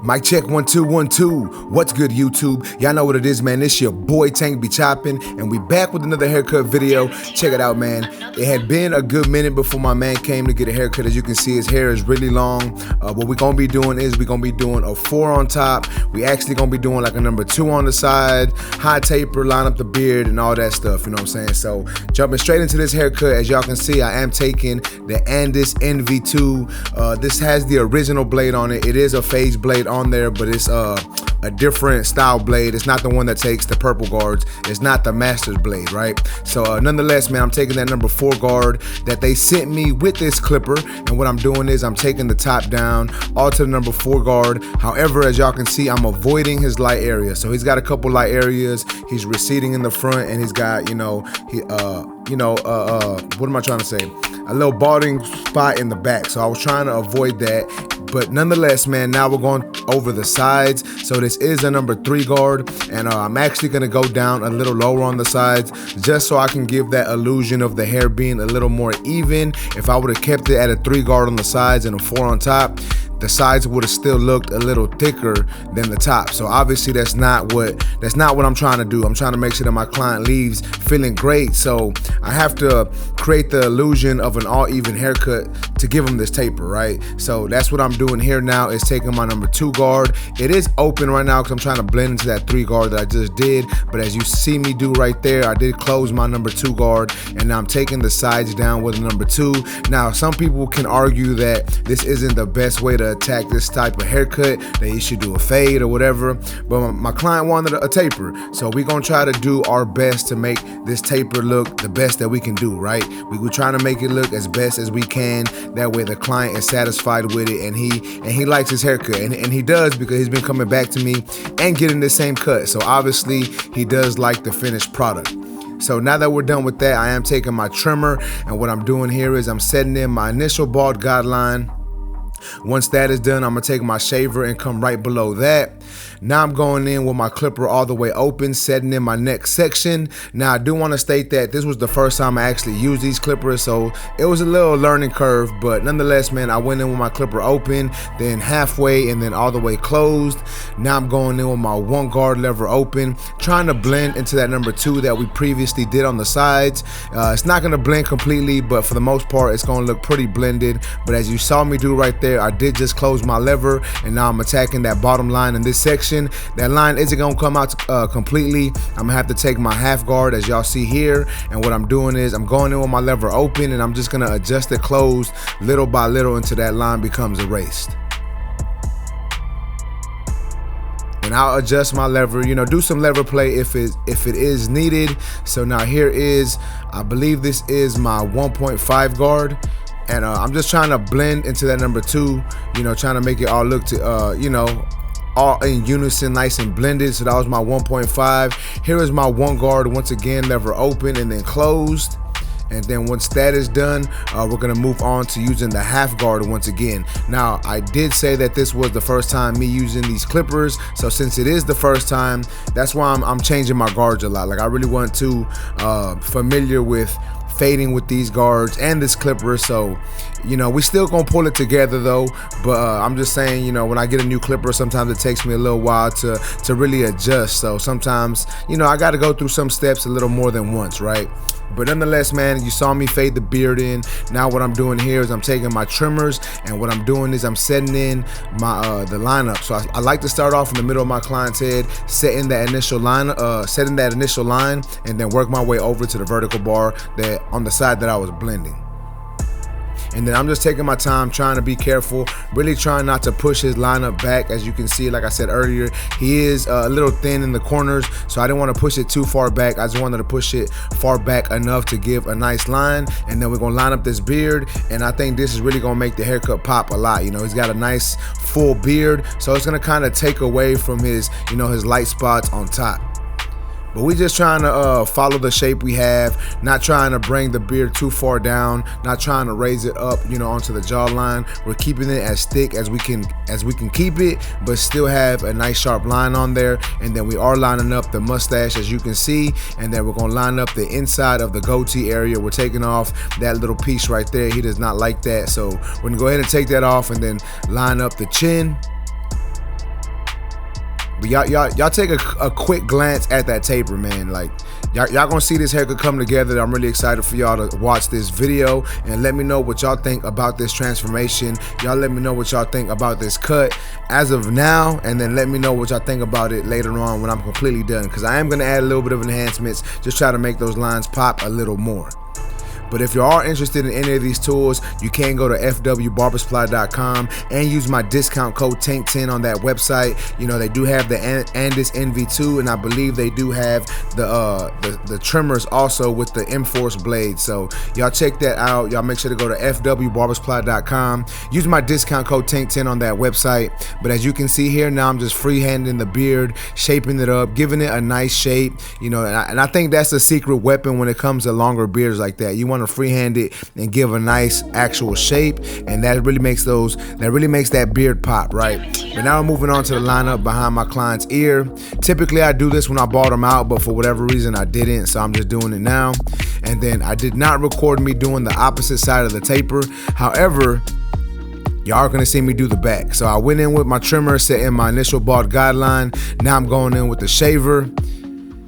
Mic check 1 2 1 2. What's good, YouTube? Y'all know what it is, man. This your boy Tank be chopping, and we back with another haircut video. Check it out, man. It had been a good minute before my man came to get a haircut. As you can see, his hair is really long. What we're gonna be doing is we're gonna be doing a 4 on top. We actually gonna be doing like a number 2 on the side, high taper, line up the beard, and all that stuff. You know what I'm saying? So jumping straight into this haircut, as y'all can see, I am taking the Andis NV2. This has the original blade on it. It is a phase blade on there, but it's a different style blade. It's not the one that takes the purple guards. It's not the master's blade, right? So nonetheless, man, I'm taking that number 4 guard that they sent me with this clipper, and what I'm doing is I'm taking the top down all to the number 4 guard. However, as y'all can see, I'm avoiding his light area. So he's got a couple light areas. He's receding in the front, and he's got, what am I trying to say? A little balding spot in the back. So I was trying to avoid that. But nonetheless, man, now we're going over the sides. So this is a number 3 guard, and I'm actually gonna go down a little lower on the sides just so I can give that illusion of the hair being a little more even. If I would have kept it at a 3 guard on the sides and a 4 on top, the sides would have still looked a little thicker than the top. So obviously that's not what I'm trying to do. I'm trying to make sure that my client leaves feeling great. So I have to create the illusion of an all even haircut to give him this taper, right? So that's what I'm doing here now, is taking my number 2 guard. It is open right now because I'm trying to blend into that 3 guard that I just did. But as you see me do right there, I did close my number 2 guard, and now I'm taking the sides down with a number 2. Now, some people can argue that this isn't the best way to attack this type of haircut, that you should do a fade or whatever, but my client wanted a taper, so we're gonna try to do our best to make this taper look the best that we can do, right? We're trying to make it look as best as we can. That way the client is satisfied with it, and he likes his haircut, and he does, because he's been coming back to me and getting the same cut. So obviously he does like the finished product. So now that we're done with that, I am taking my trimmer, and what I'm doing here is I'm setting in my initial bald guideline. Once that is done, I'm gonna take my shaver and come right below that. Now I'm going in with my clipper all the way open, setting in my next section. Now I do want to state that this was the first time I actually used these clippers, so it was a little learning curve, but nonetheless, man, I went in with my clipper open, then halfway, and then all the way closed. Now I'm going in with my 1 guard lever open, trying to blend into that number 2 that we previously did on the sides. It's not gonna blend completely, but for the most part, it's gonna look pretty blended. But as you saw me do right there, I did just close my lever, and now I'm attacking that bottom line in this section. That line isn't gonna come out completely. I'm gonna have to take my half guard, as y'all see here, and what I'm doing is I'm going in with my lever open, and I'm just gonna adjust it closed little by little until that line becomes erased. And I'll adjust my lever, do some lever play if it is needed. So now here is, I believe this is my 1.5 guard. And I'm just trying to blend into that number 2, trying to make it all look to, all in unison, nice and blended. So that was my 1.5. Here is my 1 guard, once again, lever open and then closed. And then once that is done, we're gonna move on to using the half guard once again. Now, I did say that this was the first time me using these clippers. So since it is the first time, that's why I'm changing my guards a lot. Like, I really wasn't too familiar with fading with these guards and this clipper, so we still gonna pull it together though. But I'm just saying, when I get a new clipper, sometimes it takes me a little while to really adjust. So sometimes, I gotta go through some steps a little more than once, right? But nonetheless, man, you saw me fade the beard in. Now what I'm doing here is I'm taking my trimmers, and what I'm doing is I'm setting in my the lineup. So I like to start off in the middle of my client's head, setting that initial line, and then work my way over to the vertical bar that on the side that I was blending. And then I'm just taking my time, trying to be careful, really trying not to push his lineup back. As you can see, like I said earlier, he is a little thin in the corners, so I didn't want to push it too far back. I just wanted to push it far back enough to give a nice line. And then we're gonna line up this beard, and I think this is really gonna make the haircut pop a lot. He's got a nice full beard, so it's gonna kind of take away from his, his light spots on top. But we just trying to follow the shape we have, not trying to bring the beard too far down, not trying to raise it up, onto the jawline. We're keeping it as thick as we can keep it, but still have a nice sharp line on there. And then we are lining up the mustache, as you can see, and then we're gonna line up the inside of the goatee area. We're taking off that little piece right there. He does not like that, so we're gonna go ahead and take that off, and then line up the chin. But y'all take a quick glance at that taper, man. Like y'all gonna see this haircut come together. I'm really excited for y'all to watch this video and let me know what y'all think about this transformation. Y'all let me know what y'all think about this cut as of now, and then let me know what y'all think about it later on when I'm completely done, because I am gonna add a little bit of enhancements, just try to make those lines pop a little more. But if you are interested in any of these tools, you can go to fwbarbersupply.com and use my discount code TANK10 on that website. You know, they do have the Andis NV2, and I believe they do have the trimmers also with the M-Force blade. So y'all check that out. Y'all make sure to go to fwbarbersupply.com. Use my discount code TANK10 on that website. But as you can see here, now I'm just freehanding the beard, shaping it up, giving it a nice shape. You know, and I think that's the secret weapon when it comes to longer beards like that. You want to freehand it and give a nice actual shape, and that really makes that beard pop, right? But now we're moving on to the lineup behind my client's ear. Typically I do this when I bought them out, but for whatever reason I didn't, so I'm just doing it now. And then I did not record me doing the opposite side of the taper. However, y'all are gonna see me do the back. So I went in with my trimmer, set in my initial bald guideline. Now I'm going in with the shaver.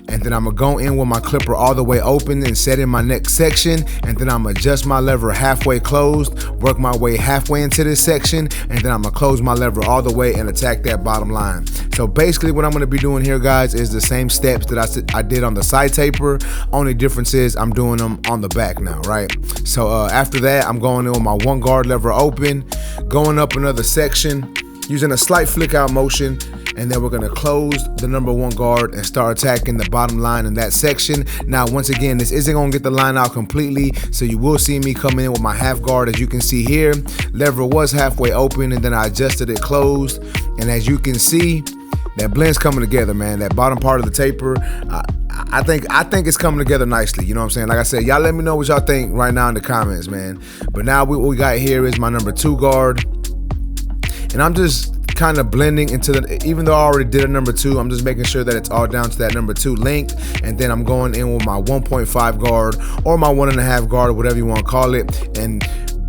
And then I'm gonna go in with my clipper all the way open and set in my next section. And then I'm gonna adjust my lever halfway closed, work my way halfway into this section, and then I'm gonna close my lever all the way and attack that bottom line. So basically what I'm gonna be doing here, guys, is the same steps that I did on the side taper. Only difference is I'm doing them on the back now, right? So after that, I'm going in with my one guard lever open, going up another section, using a slight flick out motion, and then we're gonna close the number one guard and start attacking the bottom line in that section. Now, once again, this isn't gonna get the line out completely, so you will see me coming in with my half guard. As you can see here, lever was halfway open, and then I adjusted it closed. And as you can see, that blend's coming together, man. That bottom part of the taper, I think it's coming together nicely. You know what I'm saying? Like I said, y'all let me know what y'all think right now in the comments, man. But now what we got here is my number two guard, and I'm just kind of blending into even though I already did a number two, I'm just making sure that it's all down to that number two length. And then I'm going in with my 1.5 guard or my 1.5 guard, or whatever you want to call it, and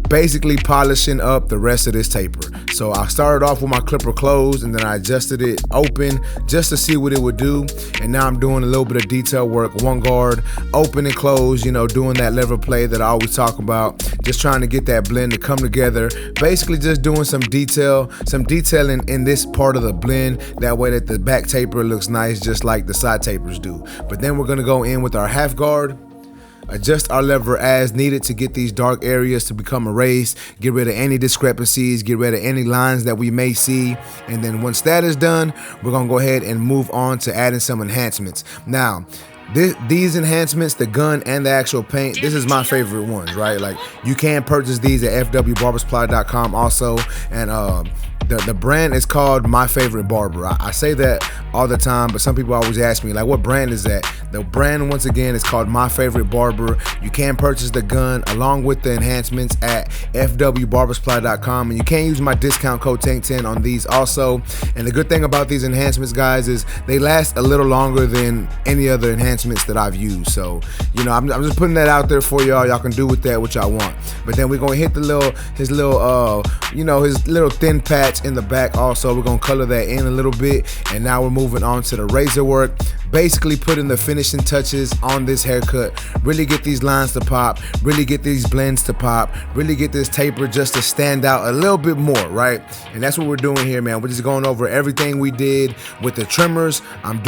basically polishing up the rest of this taper. So I started off with my clipper closed, and then I adjusted it open just to see what it would do. And now I'm doing a little bit of detail work, one guard open and close, you know, doing that lever play that I always talk about, just trying to get that blend to come together. Basically just doing some detailing in this part of the blend, that way that the back taper looks nice just like the side tapers do. But then we're gonna go in with our half guard, adjust our lever as needed to get these dark areas to become erased, get rid of any discrepancies, get rid of any lines that we may see. And then once that is done, we're gonna go ahead and move on to adding some enhancements. Now, these enhancements, the gun and the actual paint, this is my favorite ones, right? Like, you can purchase these at fwbarbersupply.com also, and the brand is called My Favorite Barber. I say that all the time, but some people always ask me, like, what brand is that? The brand, once again, is called My Favorite Barber. You can purchase the gun along with the enhancements at fwbarbersupply.com, and you can use my discount code TANK10 on these also. And the good thing about these enhancements, guys, is they last a little longer than any other enhancements that I've used. So, you know, I'm just putting that out there for y'all. Y'all can do with that what y'all want. But then we're gonna hit his little thin patch in the back also. We're gonna color that in a little bit, and now we're moving on to the razor work, basically putting the finishing touches on this haircut. Really get these lines to pop, really get these blends to pop, really get this taper just to stand out a little bit more, right? And that's what we're doing here, man. We're just going over everything we did with the trimmers. I'm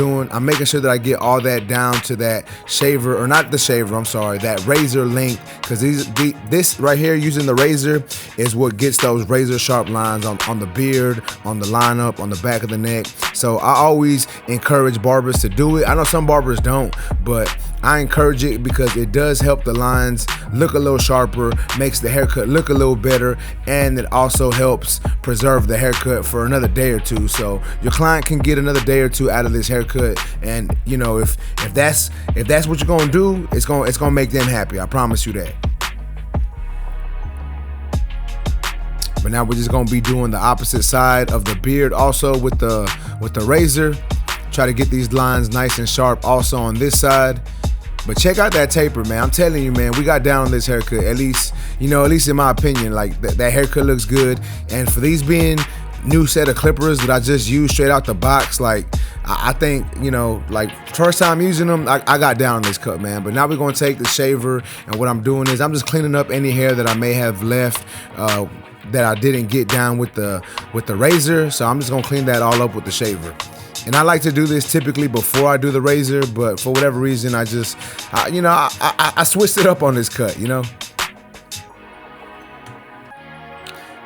making sure that I get all that down to that shaver, or not the shaver, I'm sorry, that razor length, because this right here, using the razor, is what gets those razor sharp lines on the beard, on the lineup, on the back of the neck. So I always encourage barbers to do it. I know some barbers don't, but I encourage it because it does help the lines look a little sharper, makes the haircut look a little better, and it also helps preserve the haircut for another day or two. So your client can get another day or two out of this haircut, and you know, if that's what you're gonna do, it's gonna make them happy. I promise you that. But now we're just gonna be doing the opposite side of the beard also with the razor. Try to get these lines nice and sharp also on this side. But check out that taper, man. I'm telling you, man, we got down on this haircut. At least in my opinion, like that haircut looks good. And for these being new set of clippers that I just used straight out the box. Like, I think, you know, like first time using them, I got down on this cut, man. But now we're gonna take the shaver, and what I'm doing is I'm just cleaning up any hair that I may have left that I didn't get down with the razor. So I'm just gonna clean that all up with the shaver. And I like to do this typically before I do the razor, but for whatever reason, I switched it up on this cut, you know.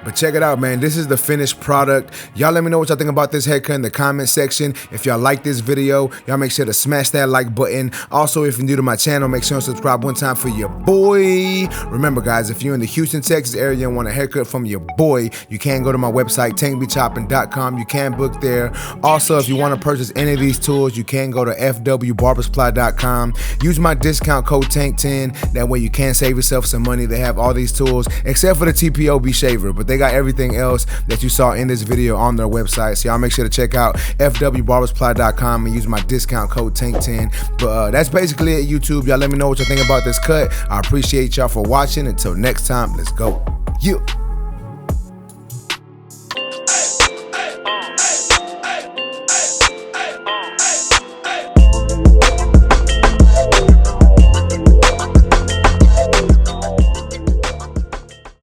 But check it out, man. This is the finished product. Y'all let me know what y'all think about this haircut in the comment section. If y'all like this video, y'all make sure to smash that like button. Also, if you're new to my channel, make sure to subscribe one time for your boy. Remember, guys, if you're in the Houston, Texas area and want a haircut from your boy, you can go to my website, tankbechopping.com. You can book there. Also, if you want to purchase any of these tools, you can go to fwbarbersupply.com. Use my discount code TANK10. That way you can save yourself some money. They have all these tools, except for the TPOB shaver, but they got everything else that you saw in this video on their website. So y'all make sure to check out fwbarbersupply.com and use my discount code TANK10. But that's basically it, YouTube. Y'all let me know what you think about this cut. I appreciate y'all for watching. Until next time, let's go. Yeah.